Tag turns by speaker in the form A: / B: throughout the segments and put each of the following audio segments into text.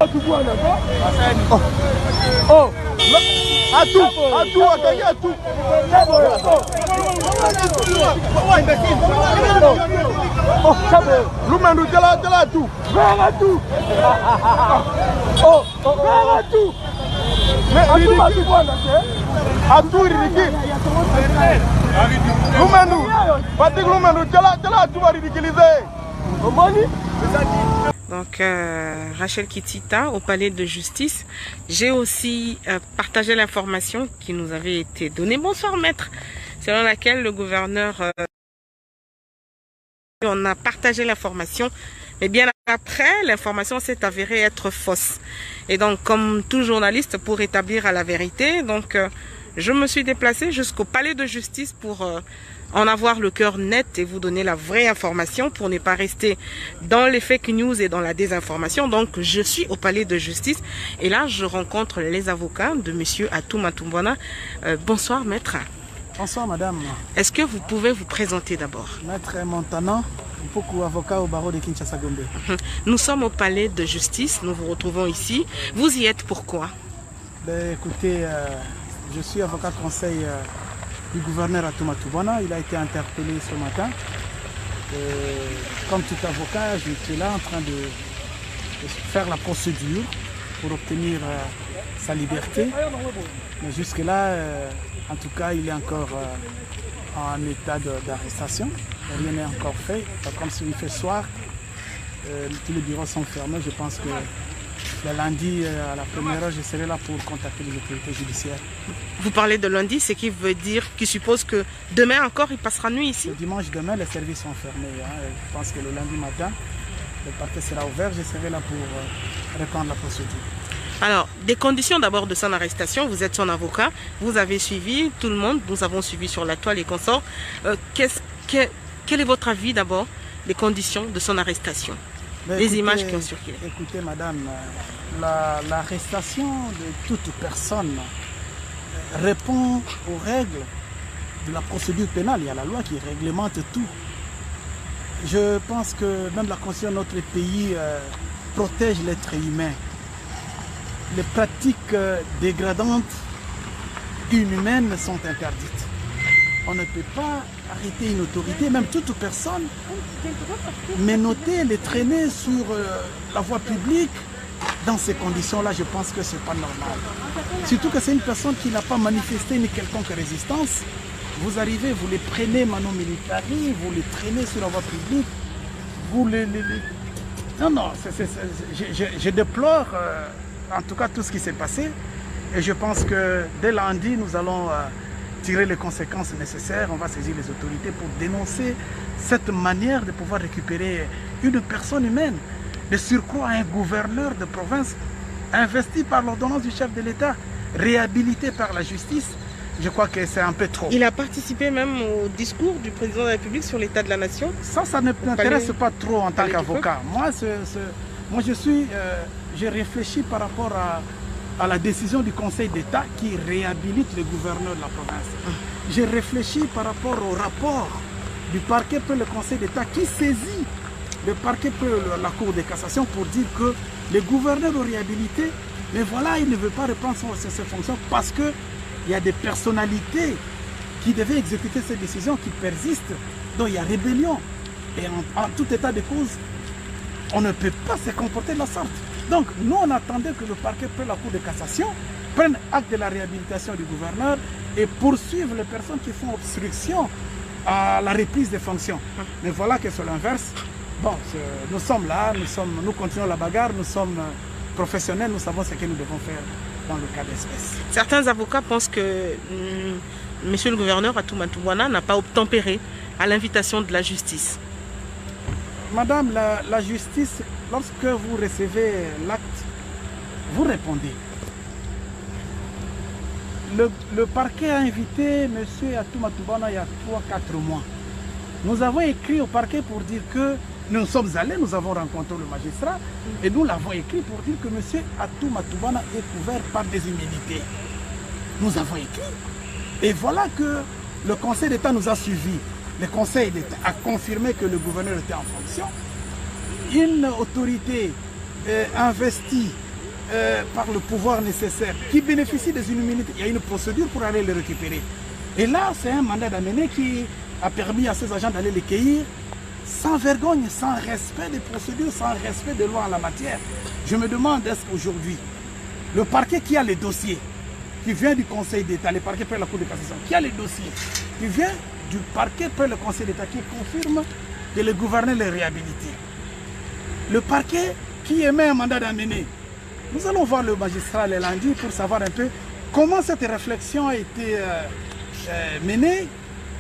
A: Oh, à tout, à tout. Lumendo, tela tout. Vers tout. Oh, vers tout. Mais à tout, Lumendo, Patrick Lumendo, tela tout va ridiculiser.
B: Donc, Rachel Kitita au palais de justice. J'ai aussi partagé l'information qui nous avait été donnée. Bonsoir maître. Selon laquelle le gouverneur... on a partagé l'information. Mais bien après, l'information s'est avérée être fausse. Et donc, comme tout journaliste, pour établir à la vérité, donc je me suis déplacée jusqu'au palais de justice pour... en avoir le cœur net et vous donner la vraie information pour ne pas rester dans les fake news et dans la désinformation. Donc, je suis au palais de justice et là, je rencontre les avocats de monsieur Atou Matumbwana. Bonsoir, maître.
C: Bonsoir, madame.
B: Est-ce que vous pouvez vous présenter d'abord?
C: Maître Montana, beaucoup avocat au barreau de Kinshasa-Gombe.
B: Nous sommes au palais de justice, nous vous retrouvons ici. Vous y êtes pourquoi?
C: Ben, écoutez, je suis avocat conseil du gouverneur Atou Matumbwana. Il a été interpellé ce matin. Comme tout avocat, j'étais là en train de faire la procédure pour obtenir sa liberté. Mais jusque-là, en tout cas, il est encore en état d'arrestation. Rien n'est encore fait. Comme s'il fait soir, tous les bureaux sont fermés. Je pense que le lundi, à la première heure, je serai là pour contacter les autorités judiciaires.
B: Vous parlez de lundi, ce qui veut dire, qui suppose que demain encore, il passera nuit ici?
C: Le dimanche demain, les services sont fermés. Je pense que le lundi matin, le parquet sera ouvert. Je serai là pour répondre à la procédure.
B: Alors, des conditions d'abord de son arrestation, vous êtes son avocat, vous avez suivi, tout le monde, nous avons suivi sur la toile et consorts. Quel est votre avis d'abord des conditions de son arrestation? Les images qui ont circulé.
C: Écoutez, madame, l'arrestation de toute personne répond aux règles de la procédure pénale. Il y a la loi qui réglemente tout. Je pense que même la Constitution de notre pays protège l'être humain. Les pratiques dégradantes, inhumaines sont interdites. On ne peut pas arrêter une autorité, même toute personne, mais noter, les traîner sur la voie publique. Dans ces conditions-là, je pense que ce n'est pas normal. Surtout que c'est une personne qui n'a pas manifesté une quelconque résistance. Vous arrivez, vous les prenez mano militari, vous les traînez sur la voie publique, vous les... Non, je déplore en tout cas tout ce qui s'est passé. Et je pense que dès lundi, nous allons tirer les conséquences nécessaires. On va saisir les autorités pour dénoncer cette manière de pouvoir récupérer une personne humaine. De surcroît, un gouverneur de province investi par l'ordonnance du chef de l'État, réhabilité par la justice. Je crois que c'est un peu trop.
B: Il a participé même au discours du président de la République sur l'état de la nation.
C: Ça ne m'intéresse pas trop en tant qu'avocat. Moi, je réfléchis par rapport à la décision du Conseil d'État qui réhabilite le gouverneur de la province. Je réfléchis par rapport au rapport du parquet pour le Conseil d'État qui saisit le parquet pour la Cour de cassation pour dire que le gouverneur est réhabilité, mais voilà, il ne veut pas reprendre ses fonctions parce qu'il y a des personnalités qui devaient exécuter ces décisions qui persistent. Donc il y a rébellion. Et en tout état de cause, on ne peut pas se comporter de la sorte. Donc nous, on attendait que le parquet pour la Cour de cassation prenne acte de la réhabilitation du gouverneur et poursuive les personnes qui font obstruction à la reprise des fonctions. Mais voilà que c'est l'inverse. Bon, nous sommes là, nous continuons la bagarre, nous sommes professionnels, nous savons ce que nous devons faire dans le cas d'espèce.
B: Certains avocats pensent que monsieur le gouverneur Atou Matumbwana n'a pas obtempéré à l'invitation de la justice.
C: Madame, la justice, lorsque vous recevez l'acte, vous répondez. Le parquet a invité M. Atou Matumbwana il y a 3-4 mois. Nous avons écrit au parquet pour dire que nous sommes allés, nous avons rencontré le magistrat et nous l'avons écrit pour dire que M. Atou Matumbwana est couvert par des immunités. Nous avons écrit. Et voilà que le Conseil d'État nous a suivis. Le Conseil d'État a confirmé que le gouverneur était en fonction. Une autorité investie par le pouvoir nécessaire, qui bénéficient des immunités, il y a une procédure pour aller les récupérer. Et là, c'est un mandat d'amener qui a permis à ces agents d'aller les cueillir sans vergogne, sans respect des procédures, sans respect des lois en la matière. Je me demande, est-ce qu'aujourd'hui, le parquet qui a les dossiers, qui vient du Conseil d'État, le parquet près la Cour de cassation, qui a les dossiers, qui vient du parquet près le Conseil d'État, qui confirme que le gouverneur les réhabilité. Le parquet qui émet un mandat d'amener. Nous allons voir le magistrat le lundi pour savoir un peu comment cette réflexion a été menée,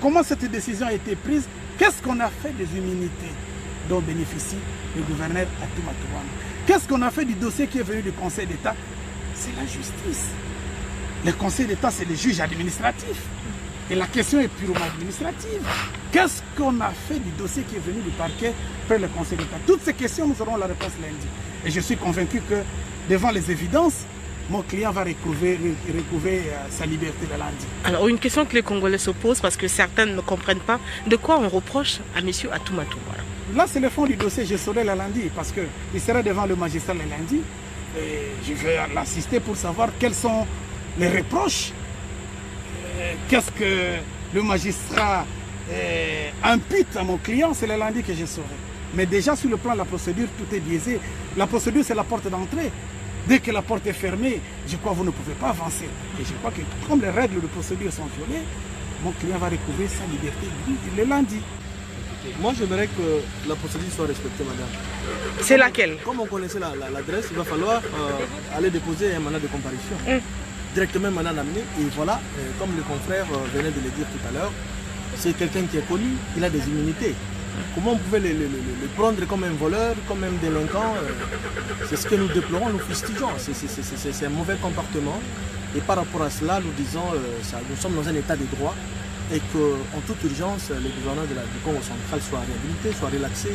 C: comment cette décision a été prise, qu'est-ce qu'on a fait des immunités dont bénéficie le gouverneur Atouma Touane. Qu'est-ce qu'on a fait du dossier qui est venu du Conseil d'État? C'est la justice. Le Conseil d'État, c'est le juge administratif. Et la question est purement administrative. Qu'est-ce qu'on a fait du dossier qui est venu du parquet par le Conseil d'État? Toutes ces questions, nous aurons la réponse lundi. Et je suis convaincu que, devant les évidences, mon client va recouvrer sa liberté de lundi. Alors,
B: une question que les Congolais se posent, parce que certains ne comprennent pas, de quoi on reproche à M. Atouma Touane?
C: Là, c'est le fond du dossier, je saurai le lundi, parce qu'il sera devant le magistrat le lundi. Et je vais l'assister pour savoir quels sont les reproches. Qu'est-ce que le magistrat impute à mon client, c'est le lundi que je saurai. Mais déjà, sur le plan de la procédure, tout est biaisé. La procédure, c'est la porte d'entrée. Dès que la porte est fermée, je crois que vous ne pouvez pas avancer. Et je crois que comme les règles de procédure sont violées, mon client va recouvrir sa liberté le lundi.
D: Moi, j'aimerais que la procédure soit respectée, madame.
B: C'est laquelle?
D: Comme on connaissait l'adresse, il va falloir aller déposer un mandat de comparution. Directement mandat d'amener. Et voilà, comme le confrère venait de le dire tout à l'heure, c'est quelqu'un qui est connu, il a des immunités. Comment vous pouvez le prendre comme un voleur, comme un délinquant? C'est ce que nous déplorons, nous fustigeons. C'est un mauvais comportement. Et par rapport à cela, nous disons nous sommes dans un état de droit et qu'en toute urgence, le gouverneur du Congo central soit réhabilité, soit relaxé,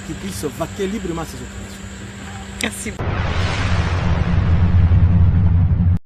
D: qu'il puisse vaquer librement ses opérations.
B: Merci.